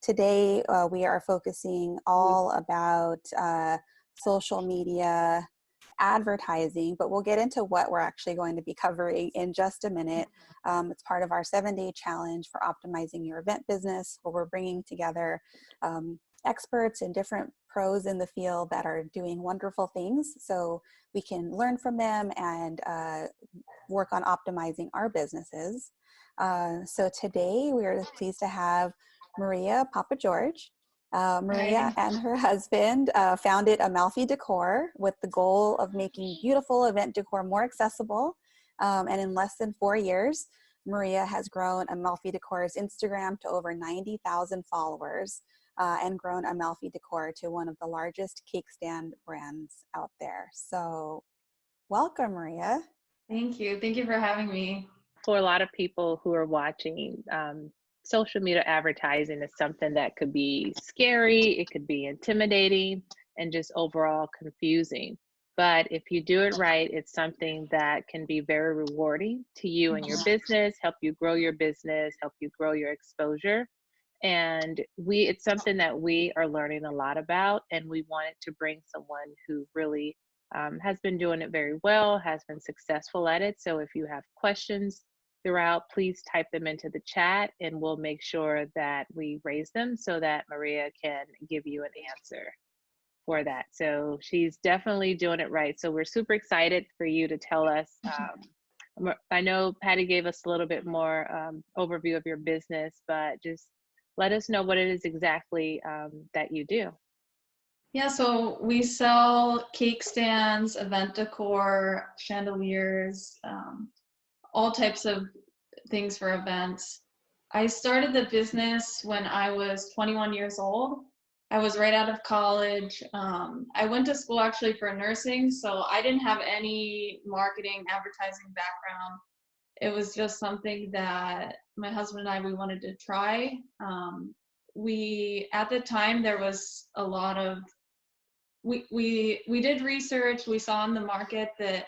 today we are focusing all about social media advertising, but we'll get into what we're actually going to be covering in just a minute. It's part of our 7-day challenge for optimizing your event business, where we're bringing together experts and different pros in the field that are doing wonderful things so we can learn from them and work on optimizing our businesses. So today we are pleased to have Maria Papageorge. Maria and her husband founded Amalfi Decor with the goal of making beautiful event decor more accessible. And in less than 4 years, Maria has grown Amalfi Decor's Instagram to over 90,000 followers and grown Amalfi Decor to one of the largest cake stand brands out there. So welcome, Maria. Thank you. Thank you for having me. For a lot of people who are watching, social media advertising is something that could be scary, it could be intimidating, and just overall confusing. But if you do it right, it's something that can be very rewarding to you and your business, help you grow your business, help you grow your exposure. And it's something that we are learning a lot about, and we wanted to bring someone who really has been doing it very well, has been successful at it. So if you have questions throughout, please type them into the chat and we'll make sure that we raise them so that Maria can give you an answer for that. So she's definitely doing it right. So we're super excited for you to tell us. I know Patty gave us a little bit more overview of your business, but just let us know what it is exactly that you do. Yeah, so we sell cake stands, event decor, chandeliers, all types of things for events. I started the business when I was 21 years old. I was right out of college. I went to school actually for nursing, so I didn't have any marketing, advertising background. It was just something that my husband and I, we wanted to try. At the time, there was a lot of, we did research. We saw in the market that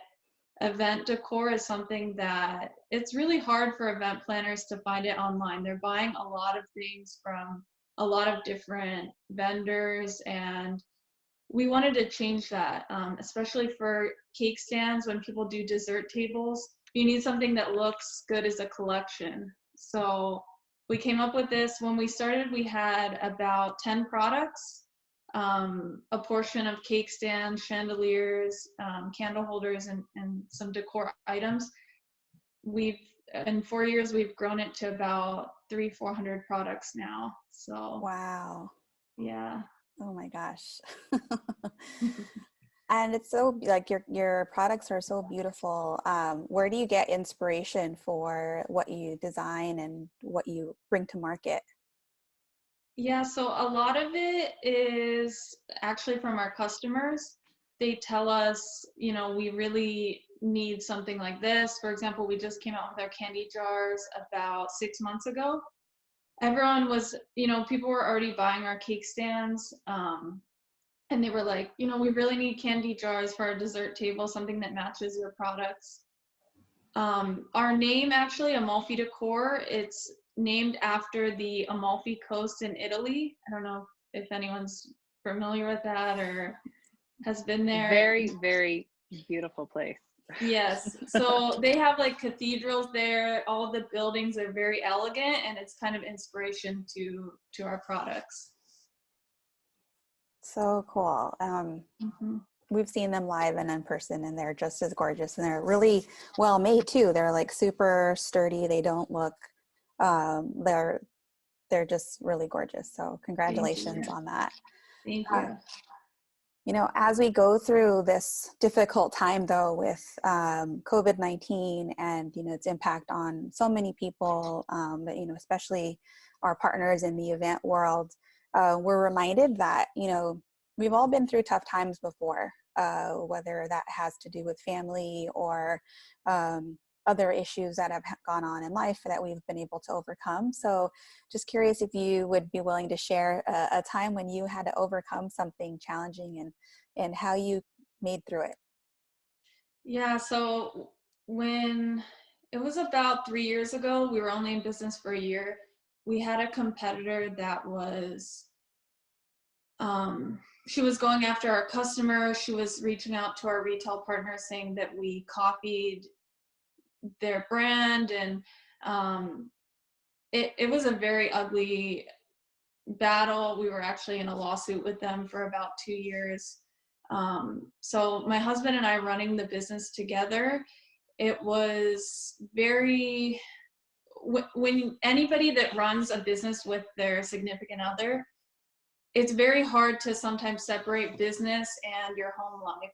event decor is something that it's really hard for event planners to find it online. They're buying a lot of things from a lot of different vendors, and we wanted to change that, especially for cake stands. When people do dessert tables, you need something that looks good as a collection. So we came up with this. When we started, we had about 10 products. A portion of cake stands, chandeliers, candle holders, and some decor items. In 4 years, we've grown it to about 300-400 products now. So wow. Yeah. Oh my gosh. And it's so, like, your products are so beautiful. Where do you get inspiration for what you design and what you bring to market? Yeah, so a lot of it is actually from our customers. They tell us, we really need something like this. For example, we just came out with our candy jars about 6 months ago. Everyone was, people were already buying our cake stands. And they were like, we really need candy jars for our dessert table, something that matches your products. Our name, actually, Amalfi Decor, it's named after the Amalfi Coast in Italy. I don't know if anyone's familiar with that or has been there. Very, very beautiful place. Yes. So they have like cathedrals there. All the buildings are very elegant, and it's kind of inspiration to our products. So cool. We've seen them live and in person, and they're just as gorgeous, and they're really well made too. They're like super sturdy. They don't look, they're just really gorgeous. So congratulations on that. Thank you. As we go through this difficult time though with COVID-19 and, its impact on so many people, but, especially our partners in the event world, we're reminded that, we've all been through tough times before, whether that has to do with family or other issues that have gone on in life that we've been able to overcome. So just curious if you would be willing to share a time when you had to overcome something challenging and how you made through it. Yeah, so when it was about 3 years ago, we were only in business for a year. we had a competitor that was, she was going after our customers. She was reaching out to our retail partners saying that we copied their brand, and it was a very ugly battle. We were actually in a lawsuit with them for about 2 years. So my husband and I running the business together, it was very, when anybody that runs a business with their significant other, it's very hard to sometimes separate business and your home life.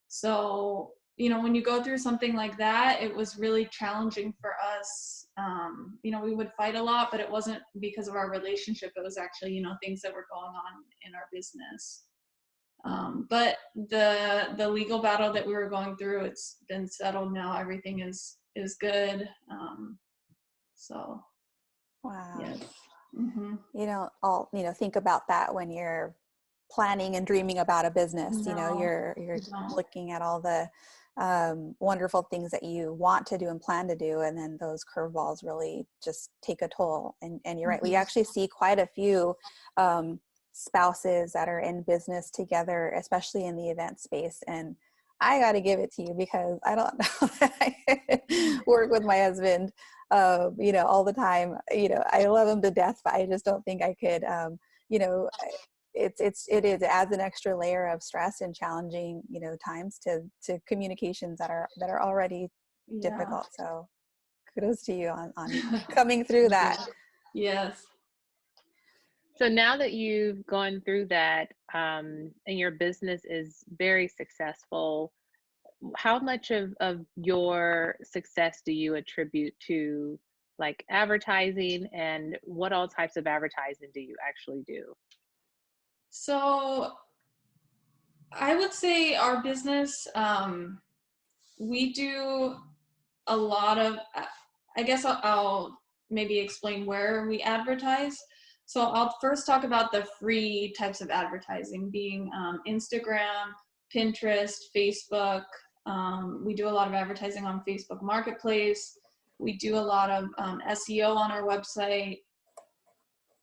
So, you know, when you go through something like that, it was really challenging for us. You know, we would fight a lot, but it wasn't because of our relationship. It was actually, you know, things that were going on in our business. But the legal battle that we were going through, it's been settled now. Everything is good. So, Wow. yes. Mm-hmm. You know, think about that when you're planning and dreaming about a business. You know, you're looking at all the wonderful things that you want to do and plan to do, and then those curveballs really just take a toll. And you're right, we actually see quite a few spouses that are in business together, especially in the event space. And I got to give it to you, because I don't know that I work with my husband, you know, all the time. You know, I love him to death, but I just don't think I could, you know, it adds an extra layer of stress and challenging, you know, times to communications that are already difficult. So kudos to you on coming through that. Yes. So now that you've gone through that, and your business is very successful, how much of your success do you attribute to like advertising, and what all types of advertising do you actually do? So I would say our business, we do a lot of, I guess I'll maybe explain where we advertise. So I'll first talk about the free types of advertising, being Instagram, Pinterest, Facebook. We do a lot of advertising on Facebook Marketplace. We do a lot of SEO on our website,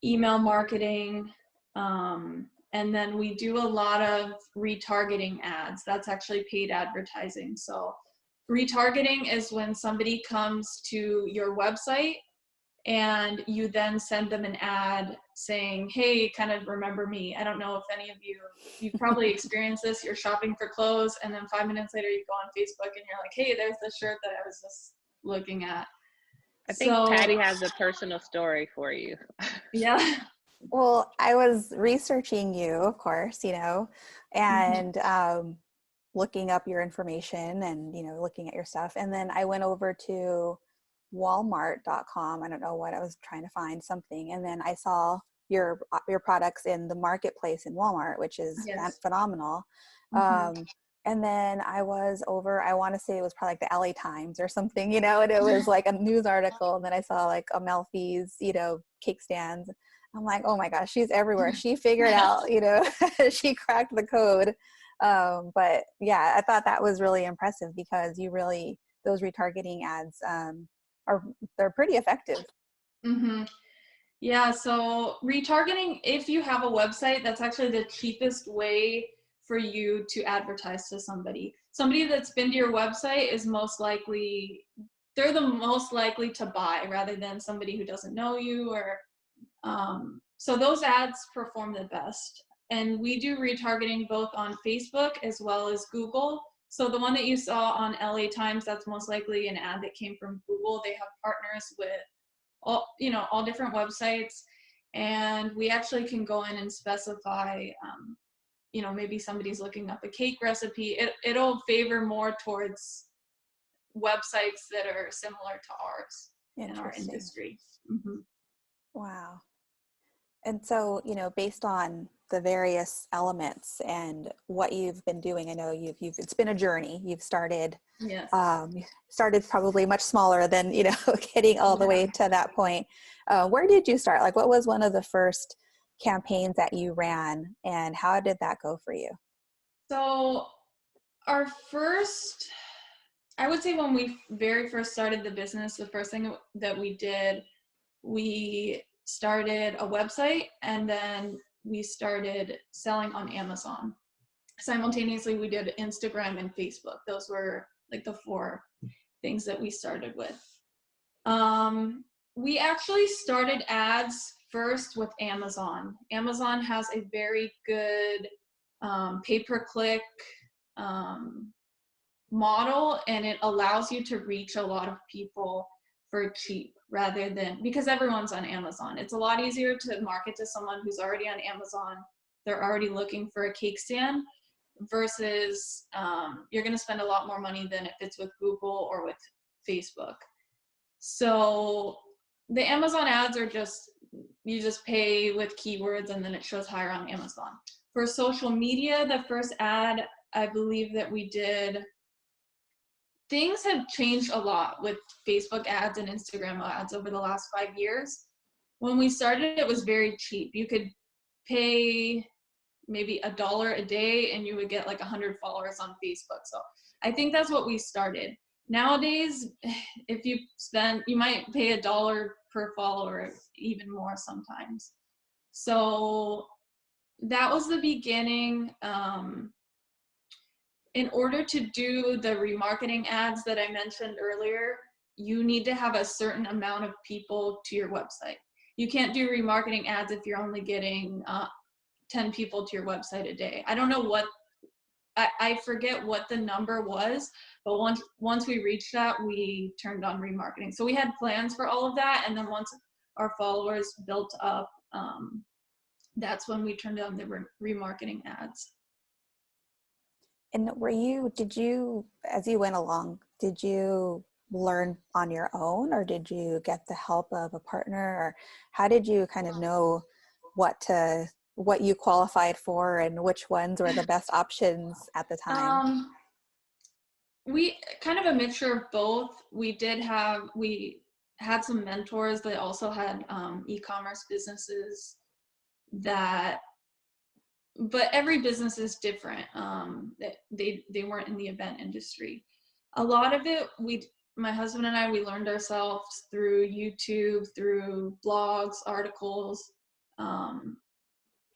email marketing, and then we do a lot of retargeting ads. That's actually paid advertising. So retargeting is when somebody comes to your website and you then send them an ad saying, hey, kind of remember me. I don't know if any of you've probably experienced this. You're shopping for clothes, and then 5 minutes later you go on Facebook and you're like, hey, there's the shirt that I was just looking at. I think Patty has a personal story for you. Yeah. Well, I was researching you, of course, you know, and looking up your information and, you know, looking at your stuff. And then I went over to Walmart.com. I don't know what I was trying to find, something. And then I saw your products in the marketplace in Walmart, which is phenomenal. And then I was over, I want to say it was probably like the LA Times or something, you know, and it was like a news article. And then I saw like Amalfi's, you know, cake stands. I'm like, oh my gosh, she's everywhere. She figured out, you know, she cracked the code. But yeah, I thought that was really impressive, because you really, those retargeting ads they're pretty effective. Mm-hmm. Yeah, so retargeting, if you have a website, that's actually the cheapest way for you to advertise to somebody. Somebody that's been to your website is most likely, they're the most likely to buy rather than somebody who doesn't know you, or so those ads perform the best. And we do retargeting both on Facebook as well as Google. So the one that you saw on LA Times, that's most likely an ad that came from Google. They have partners with all different websites, and we actually can go in and specify, maybe somebody's looking up a cake recipe. It'll favor more towards websites that are similar to ours in our industry. Mm-hmm. Wow. And so, you know, based on the various elements and what you've been doing, I know it's been a journey. You've started, started probably much smaller than, you know, getting all the way to that point. Where did you start? Like, what was one of the first campaigns that you ran, and how did that go for you? So our first, I would say when we very first started the business, the first thing that we did, we started a website, and then we started selling on Amazon. Simultaneously, we did Instagram and Facebook. Those were like the 4 things that we started with. We actually started ads first with Amazon. Amazon has a very good pay-per-click model, and it allows you to reach a lot of people for cheap, rather than, because everyone's on Amazon. It's a lot easier to market to someone who's already on Amazon. They're already looking for a cake stand, versus you're going to spend a lot more money than if it's with Google or with Facebook. So the Amazon ads are just, you just pay with keywords and then it shows higher on Amazon. For social media, the first ad I believe that we did, things have changed a lot with Facebook ads and Instagram ads over the last 5 years. When we started, it was very cheap. You could pay maybe $1 a day and you would get like 100 followers on Facebook. So I think that's what we started. Nowadays, if you spend, you might pay $1 per follower, even more sometimes. So that was the beginning. In order to do the remarketing ads that I mentioned earlier, you need to have a certain amount of people to your website. You can't do remarketing ads if you're only getting 10 people to your website a day. I don't know what, I forget what the number was, but once we reached that, we turned on remarketing. So we had plans for all of that, and then once our followers built up, that's when we turned on the remarketing ads. And did you, as you went along, did you learn on your own, or did you get the help of a partner, or how did you kind of know what you qualified for and which ones were the best options at the time? We kind of a mixture of both. We had some mentors that also had e-commerce businesses but every business is different. They weren't in the event industry. A lot of it, my husband and I, we learned ourselves through YouTube, through blogs, articles,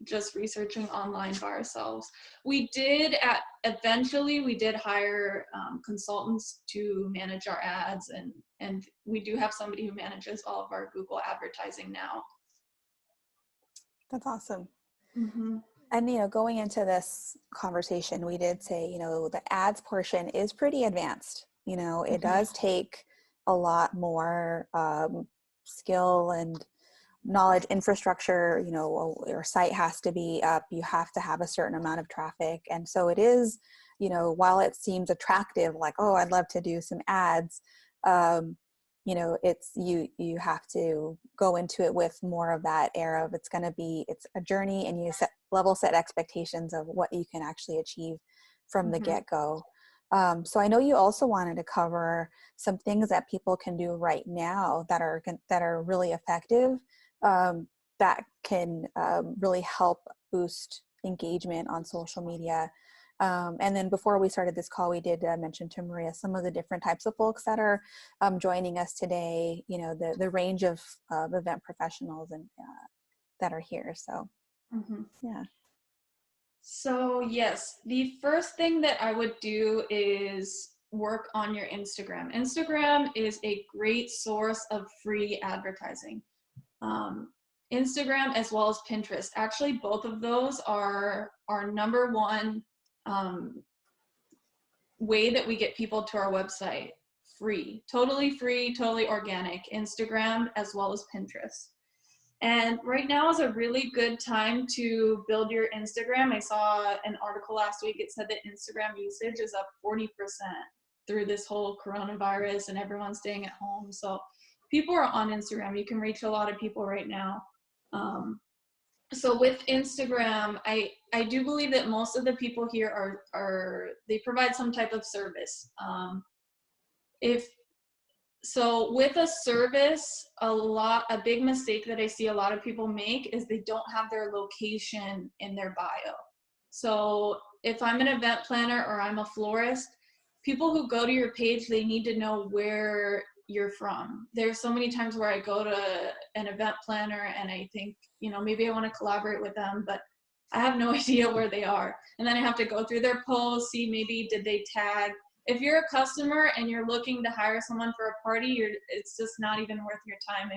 just researching online by ourselves. Eventually we did hire consultants to manage our ads, and we do have somebody who manages all of our Google advertising now. That's awesome. Mm-hmm. And, going into this conversation, we did say, the ads portion is pretty advanced. It does take a lot more skill and knowledge, infrastructure. Your site has to be up. You have to have a certain amount of traffic. And so it is, while it seems attractive, like, oh, I'd love to do some ads, it's you have to go into it with more of that air of it's a journey, and you set expectations of what you can actually achieve from the get-go. So I know you also wanted to cover some things that people can do right now that are really effective, that can really help boost engagement on social media. And then before we started this call, we did mention to Maria some of the different types of folks that are joining us today, the range of event professionals and that are here. So, yeah. So yes, the first thing that I would do is work on your Instagram. Instagram is a great source of free advertising. Instagram as well as Pinterest. Actually, both of those are our number one way that we get people to our website. Free, totally organic. Instagram as well as Pinterest. And right now is a really good time to build your Instagram. I saw an article last week. It said that Instagram usage is up 40% through this whole coronavirus and everyone staying at home. So people are on Instagram. You can reach a lot of people right now. So with Instagram, I do believe that most of the people here they provide some type of service. So with a service, a big mistake that I see a lot of people make is they don't have their location in their bio. So if I'm an event planner or I'm a florist, people who go to your page, they need to know where you're from. There's so many times where I go to an event planner and I think, you know, maybe I want to collaborate with them, but I have no idea where they are. And then I have to go through their posts, see maybe did they tag. If you're a customer and you're looking to hire someone for a party, it's just not even worth your time.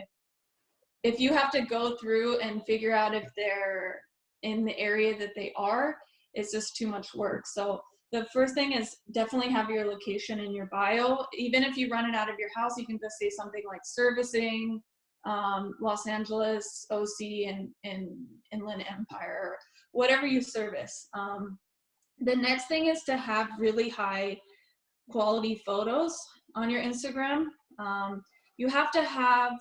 If you have to go through and figure out if they're in the area that they are, it's just too much work. So the first thing is definitely have your location in your bio. Even if you run it out of your house, you can just say something like servicing Los Angeles, OC, and Inland Empire, or whatever you service. The next thing is to have really high quality photos on your Instagram. You have to have,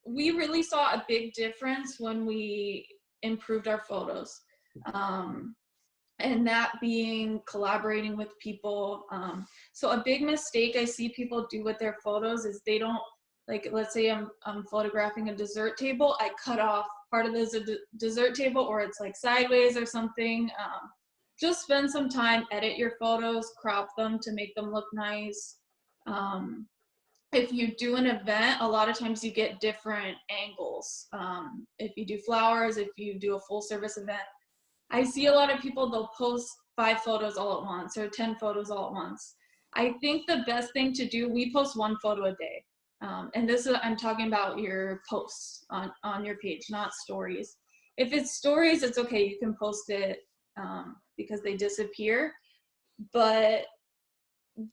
we really saw a big difference when we improved our photos. And that being collaborating with people. So a big mistake I see people do with their photos is they don't, like, let's say I'm photographing a dessert table, I cut off part of the dessert table, or it's like sideways or something. Just spend some time, edit your photos, crop them to make them look nice. If you do an event, a lot of times you get different angles. If you do flowers, if you do a full service event, I see a lot of people, they'll post 5 photos all at once or 10 photos all at once. I think the best thing to do, we post 1 photo a day. And this is, I'm talking about your posts on your page, not stories. If it's stories, it's okay, you can post it because they disappear. But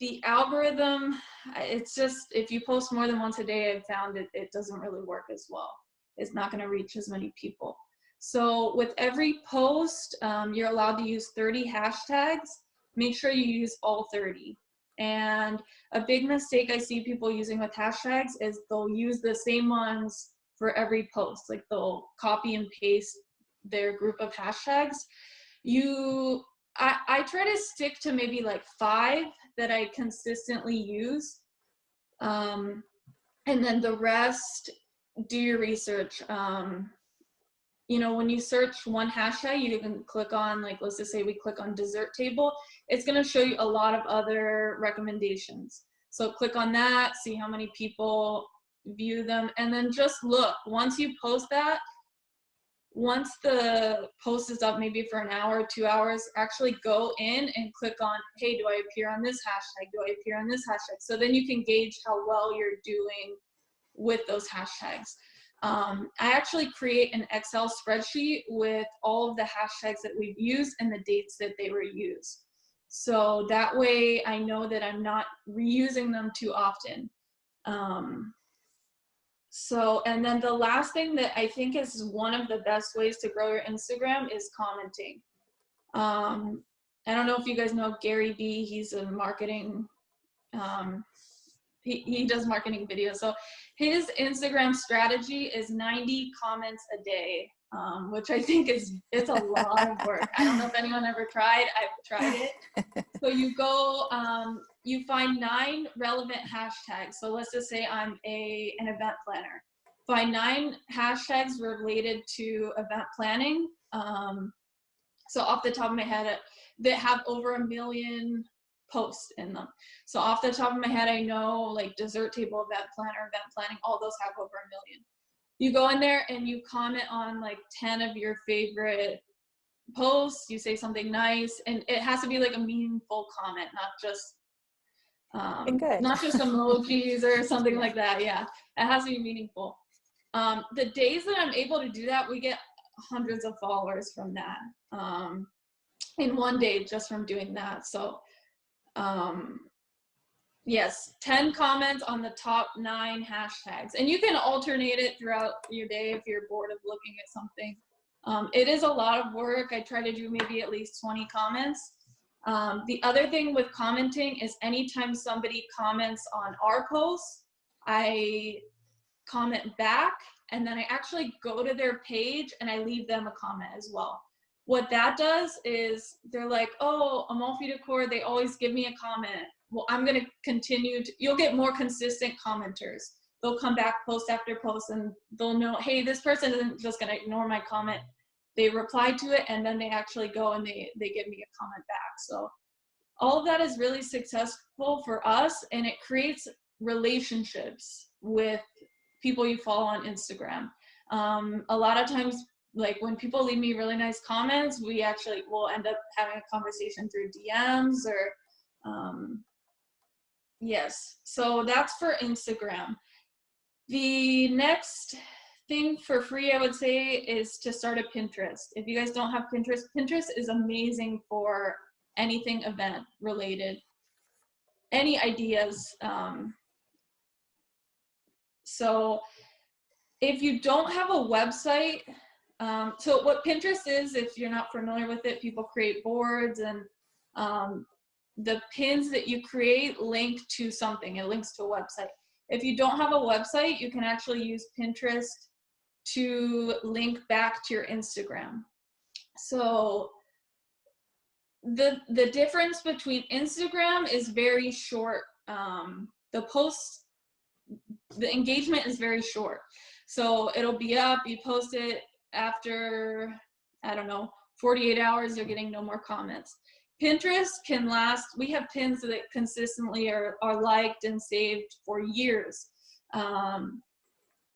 the algorithm, it's just, if you post more than once a day, I've found it doesn't really work as well. It's not gonna reach as many people. So with every post, you're allowed to use 30 hashtags. Make sure you use all 30. And a big mistake I see people using with hashtags is they'll use the same ones for every post. Like they'll copy and paste their group of hashtags. I try to stick to maybe like 5 that I consistently use. And then the rest, do your research. You know, when you search one hashtag, you can click on, like, let's just say we click on dessert table, it's gonna show you a lot of other recommendations. So click on that, see how many people view them, and then just look. Once you post that, once the post is up maybe for an hour, 2 hours, actually go in and click on, hey, do I appear on this hashtag? Do I appear on this hashtag? So then you can gauge how well you're doing with those hashtags. I actually create an Excel spreadsheet with all of the hashtags that we've used and the dates that they were used. So that way I know that I'm not reusing them too often. And then the last thing that I think is one of the best ways to grow your Instagram is commenting. I don't know if you guys know Gary Vee, he's a marketing, he does marketing videos. So his Instagram strategy is 90 comments a day, which I think it's a lot of work. I don't know if anyone ever tried. I've tried it. So you go, you find 9 relevant hashtags. So let's just say I'm an event planner. Find 9 hashtags related to event planning. So off the top of my head, that have over 1 million posts in them. So off the top of my head, I know like dessert table, event planning, all those have over 1 million. You go in there and you comment on like 10 of your favorite posts, you say something nice, and it has to be like a meaningful comment, not just emojis or something like that. Yeah, it has to be meaningful. The days that I'm able to do that, we get hundreds of followers from that in one day, just from doing that. So yes, 10 comments on the top 9 hashtags, and you can alternate it throughout your day if you're bored of looking at something. It is a lot of work. I try to do maybe at least 20 comments. The other thing with commenting is anytime somebody comments on our posts, I comment back, and then I actually go to their page and I leave them a comment as well. What that does is they're like, oh, Amalfi Decor, they always give me a comment. Well, I'm gonna continue to, you'll get more consistent commenters. They'll come back post after post and they'll know, hey, this person isn't just gonna ignore my comment. They reply to it and then they actually go and they give me a comment back. So All of that is really successful for us, and it creates relationships with people you follow on Instagram. A lot of times, like when people leave me really nice comments, we actually will end up having a conversation through DMs or yes. So that's for Instagram. The next thing for free, I would say, is to start a Pinterest. If you guys don't have Pinterest, Pinterest is amazing for anything event related, any ideas. So if you don't have a website, so what Pinterest is, if you're not familiar with it, people create boards, and the pins that you create link to something. It links to a website. If you don't have a website, you can actually use Pinterest to link back to your Instagram. So the difference between Instagram is very short. The engagement is very short. So it'll be up, you post it, after, I don't know, 48 hours, you're getting no more comments. Pinterest can last, we have pins that consistently are liked and saved for years.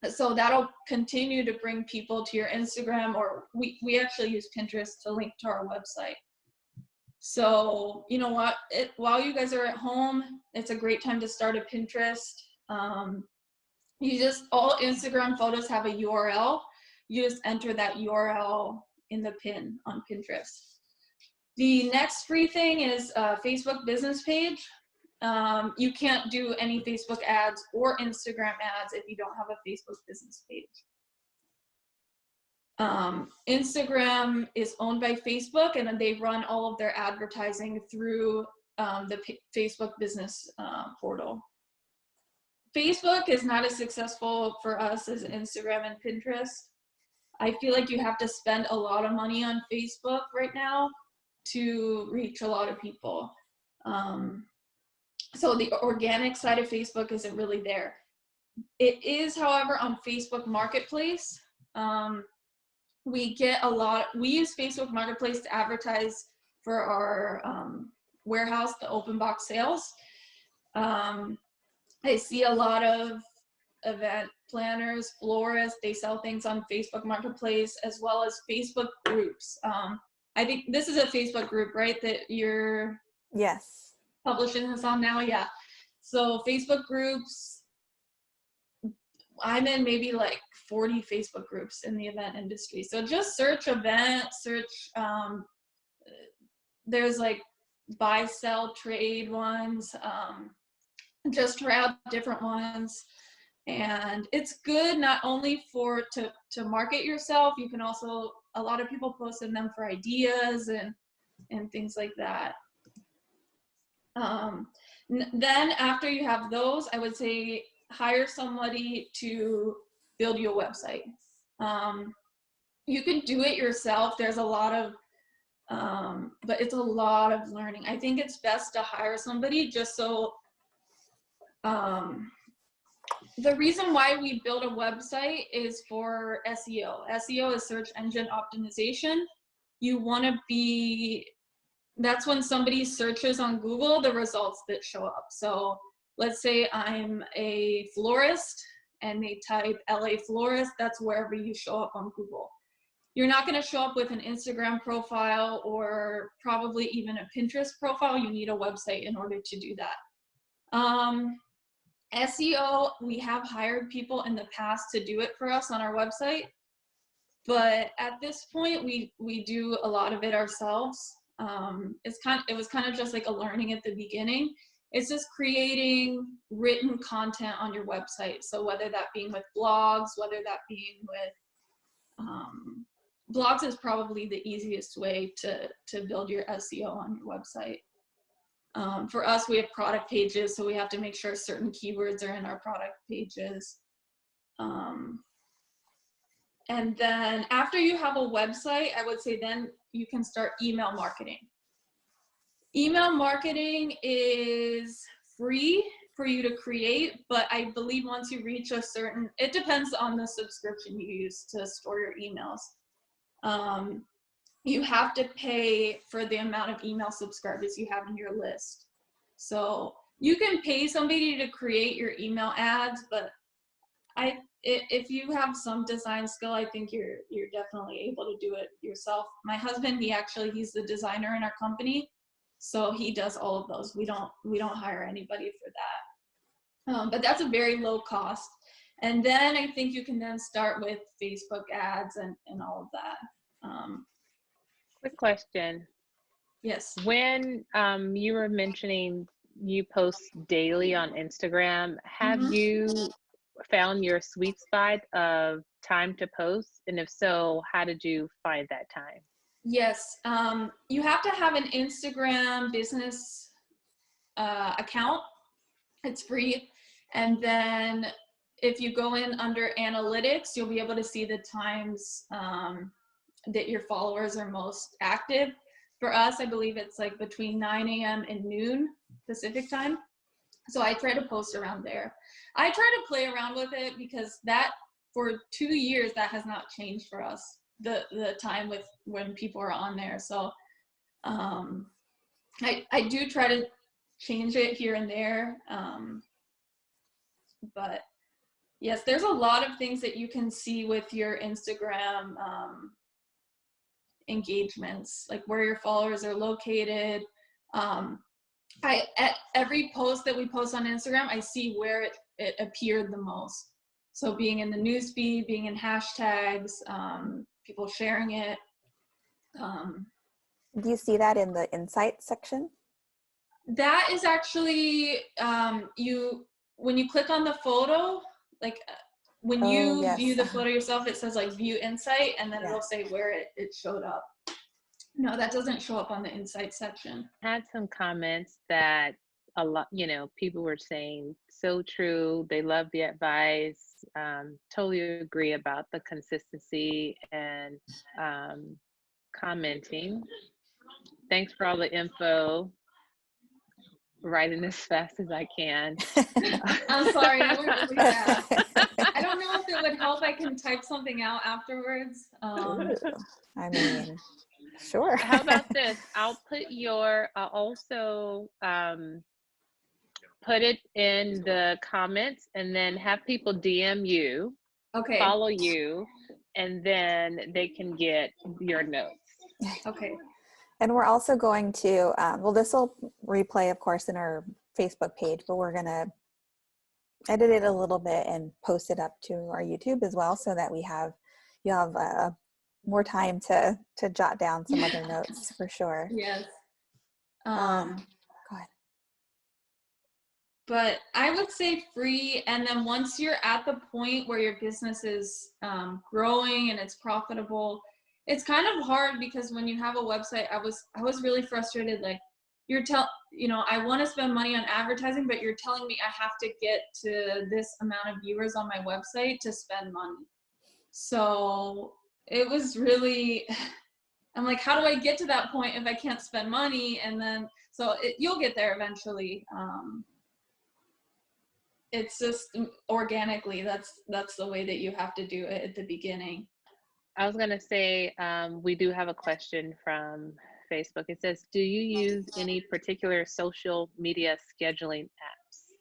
So that'll continue to bring people to your Instagram, or we actually use Pinterest to link to our website. So, you know what, while you guys are at home, it's a great time to start a Pinterest. All Instagram photos have a URL. You just enter that URL in the pin on Pinterest. The next free thing is a Facebook business page. You can't do any Facebook ads or Instagram ads if you don't have a Facebook business page. Instagram is owned by Facebook, and they run all of their advertising through the Facebook business portal. Facebook is not as successful for us as Instagram and Pinterest. I feel like you have to spend a lot of money on Facebook right now to reach a lot of people. So the organic side of Facebook isn't really there. It is, however, on Facebook Marketplace. We use Facebook Marketplace to advertise for our warehouse, the open box sales. I see a lot of event planners, florists, they sell things on Facebook Marketplace, as well as Facebook groups. I think this is a Facebook group, right, that you're Yes. publishing this on now? Yeah. So Facebook groups, I'm in maybe like 40 Facebook groups in the event industry. So just search event, there's like buy, sell, trade ones, just try out different ones. And it's good not only to market yourself, you can also, a lot of people post in them for ideas and things like that. Then after you have those, I would say hire somebody to build you a website. You can do it yourself. There's a lot of, but it's a lot of learning. I think it's best to hire somebody just so, the reason why we build a website is for SEO. SEO is search engine optimization. You want to be, that's when somebody searches on Google, the results that show up. So let's say I'm a florist and they type LA florist, that's wherever you show up on Google. You're not going to show up with an Instagram profile or probably even a Pinterest profile. You need a website in order to do that. SEO, we have hired people in the past to do it for us on our website, but at this point we do a lot of it ourselves. It was kind of just like a learning at the beginning. It's just creating written content on your website. So whether that being with blogs, whether that being with blogs is probably the easiest way to build your SEO on your website. For us, we have product pages, so we have to make sure certain keywords are in our product pages. And then after you have a website, I would say then you can start email marketing. Email marketing is free for you to create, but I believe once you reach a certain, it depends on the subscription you use to store your emails. you have to pay for the amount of email subscribers you have in your list. So you can pay somebody to create your email ads, but if you have some design skill, I think you're definitely able to do it yourself. My husband, he's the designer in our company, so he does all of those. We don't hire anybody for that. But that's a very low cost. And then I think you can then start with Facebook ads and all of that. Quick question. Yes. When you were mentioning you post daily on Instagram, have you found your sweet spot of time to post? And if so, how did you find that time? Yes. You have to have an Instagram business account. It's free. And then if you go in under analytics, you'll be able to see the times that your followers are most active. For us, I believe it's like between 9 a.m. and noon Pacific time. So I try to post around there. I try to play around with it because that for 2 years, that has not changed for us, the time with when people are on there. So I do try to change it here and there. But yes, there's a lot of things that you can see with your Instagram engagements, like where your followers are located. At every post that we post on Instagram, I see where it appeared the most. So being in the newsfeed, being in hashtags, people sharing it. Do you see that in the insights section? That is actually when you click on the photo, like when you view the photo yourself, it says like view insight, and then it'll say where it showed up. No, that doesn't show up on the insight section. I had some comments that a lot, people were saying so true. They love the advice. Totally agree about the consistency and commenting. Thanks for all the info. Writing as fast as I can. I'm sorry, I went really fast. I don't know if it would help. I can type something out afterwards. I mean, sure. How about this? I'll also put it in the comments and then have people DM you, follow you, and then they can get your notes. Okay. And we're also going to, this will replay, of course, in our Facebook page, but we're going to edit it a little bit and post it up to our YouTube as well, so that you have more time to jot down some other notes for sure. Yes. Go ahead. But I would say free, and then once you're at the point where your business is growing and it's profitable, it's kind of hard because when you have a website, I was really frustrated. Like I want to spend money on advertising, but you're telling me I have to get to this amount of viewers on my website to spend money. So it was really, I'm like, how do I get to that point if I can't spend money? And then, you'll get there eventually. It's just organically, that's the way that you have to do it at the beginning. I was going to say, we do have a question from Facebook. It says, do you use any particular social media scheduling apps?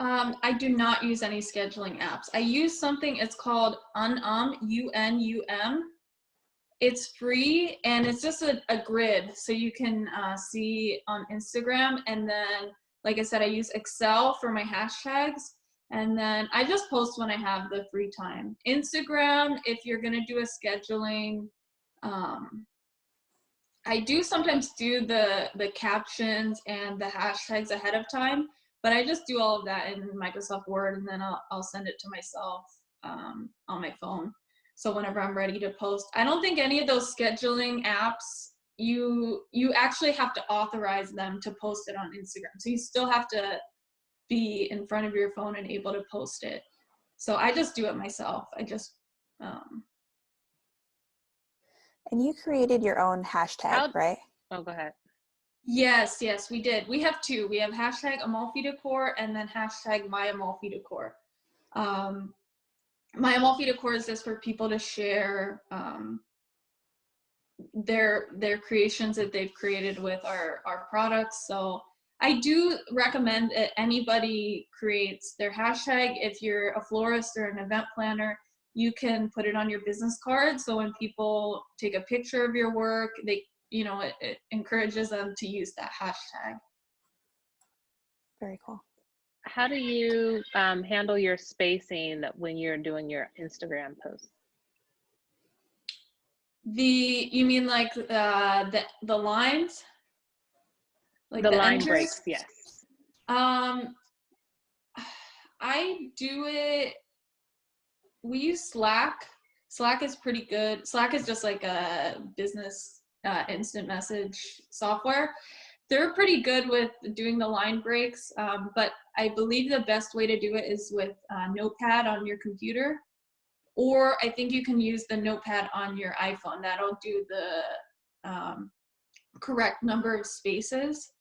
I do not use any scheduling apps. I use something, it's called UNUM. It's free, and it's just a grid. So you can see on Instagram. And then, like I said, I use Excel for my hashtags. And then I just post when I have the free time. Instagram, if you're gonna do a scheduling, I do sometimes do the captions and the hashtags ahead of time, but I just do all of that in Microsoft Word, and then I'll send it to myself on my phone. So whenever I'm ready to post, I don't think any of those scheduling apps, you actually have to authorize them to post it on Instagram. So you still have to be in front of your phone and able to post it. So I just do it myself. And you created your own hashtag, right? Oh, go ahead. Yes, we did. We have two. We have hashtag Amalfi Decor and then hashtag My Amalfi Decor. My Amalfi Decor is just for people to share their creations that they've created with our products. So I do recommend that anybody creates their hashtag. If you're a florist or an event planner, you can put it on your business card. So when people take a picture of your work, they, it encourages them to use that hashtag. Very cool. How do you handle your spacing when you're doing your Instagram posts? You mean like the lines? Like the line enters? breaks, yes. I do it, we use Slack. Slack is pretty good. Slack is just like a business instant message software. They're pretty good with doing the line breaks, but I believe the best way to do it is with Notepad on your computer, or I think you can use the Notepad on your iPhone. That'll do the correct number of spaces.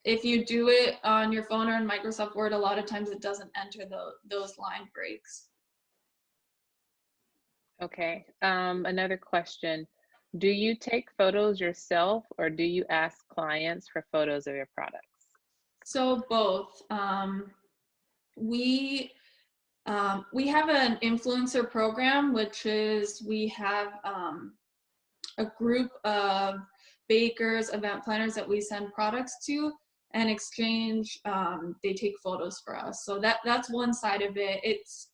If you do it on your phone or in Microsoft Word, a lot of times it doesn't enter those line breaks. Okay, another question. Do you take photos yourself or do you ask clients for photos of your products? So both. We have an influencer program, which is we have a group of bakers, event planners that we send products to, and exchange, they take photos for us. So that's one side of it. It's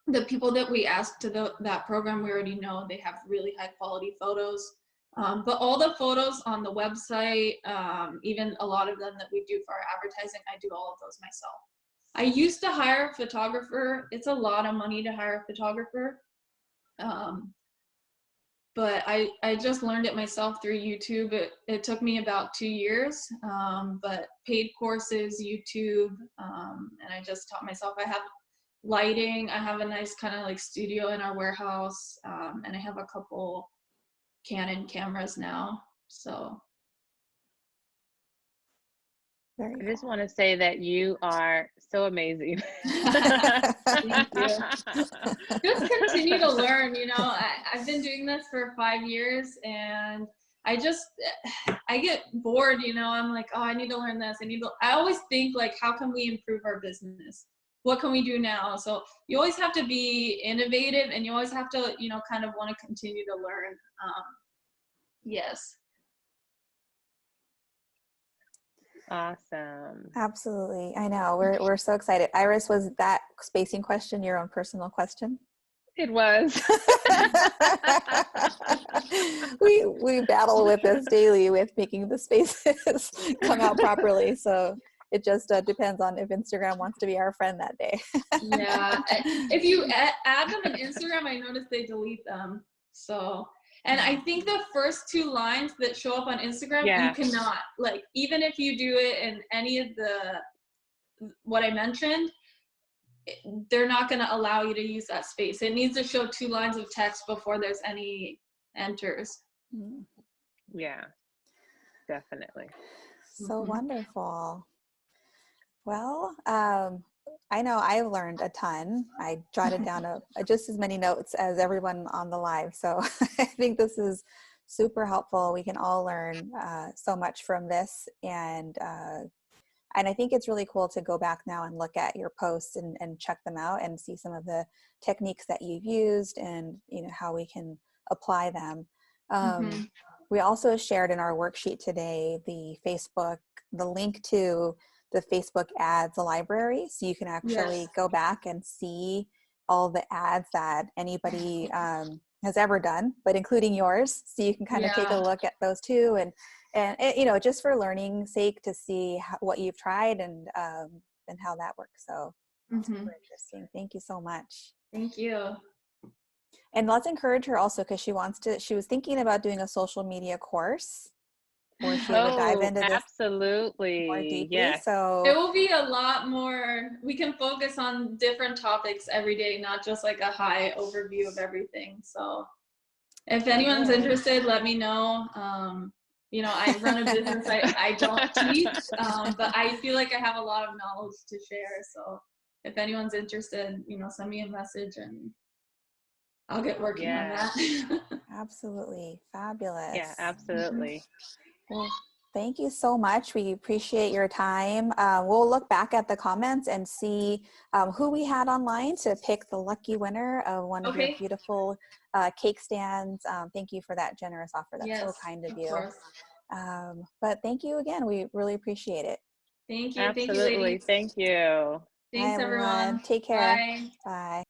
the people that we ask to that program, we already know they have really high quality photos. But all the photos on the website, even a lot of them that we do for our advertising, I do all of those myself. I used to hire a photographer. It's a lot of money to hire a photographer. But I just learned it myself through YouTube. It took me about 2 years, but paid courses, YouTube, and I just taught myself. I have lighting. I have a nice kind of like studio in our warehouse, and I have a couple Canon cameras now. So. Very I just want to say that you are so amazing. Thank you. Just continue to learn. I've been doing this for 5 years, and I get bored. I'm like, oh, I need to learn this. I always think like, how can we improve our business? What can we do now? So you always have to be innovative, and you always have to, kind of want to continue to learn. Yes. Awesome. Absolutely. I know. We're so excited. Iris, was that spacing question your own personal question? It was. we battle with this daily with making the spaces come out properly. So it just depends on if Instagram wants to be our friend that day. Yeah. If you add them on Instagram, I noticed they delete them. So. And I think the first 2 lines that show up on Instagram, you cannot, like, even if you do it in any of what I mentioned, they're not going to allow you to use that space. It needs to show 2 lines of text before there's any enters. Yeah, definitely. So wonderful. Well, I know I've learned a ton. I jotted down just as many notes as everyone on the live. So I think this is super helpful. We can all learn so much from this. And I think it's really cool to go back now and look at your posts and check them out and see some of the techniques that you've used and how we can apply them. We also shared in our worksheet today the link to the Facebook ads library, so you can actually go back and see all the ads that anybody has ever done, but including yours, so you can kind of take a look at those too, and it, just for learning sake to see what you've tried and how that works. So super interesting. Thank you so much. Thank you. And let's encourage her also, because she was thinking about doing a social media course where she would dive into this absolutely more deeply. Yes. So it will be a lot more, we can focus on different topics every day, not just like a high overview of everything. So if anyone's interested, let me know. I run a business. I don't teach, but I feel like I have a lot of knowledge to share. So if anyone's interested, send me a message and I'll get working on that. Absolutely. Fabulous. Yeah, absolutely. Well, thank you so much. We appreciate your time. We'll look back at the comments and see who we had online to pick the lucky winner of one of your Okay. beautiful cake stands. Thank you for that generous offer. That's so Yes, kind of of you. course. But thank you again. We really appreciate it. Thank you. Thank you, Absolutely. ladies. Thank you. Bye, Thanks, everyone. everyone. Take care. Bye. Bye.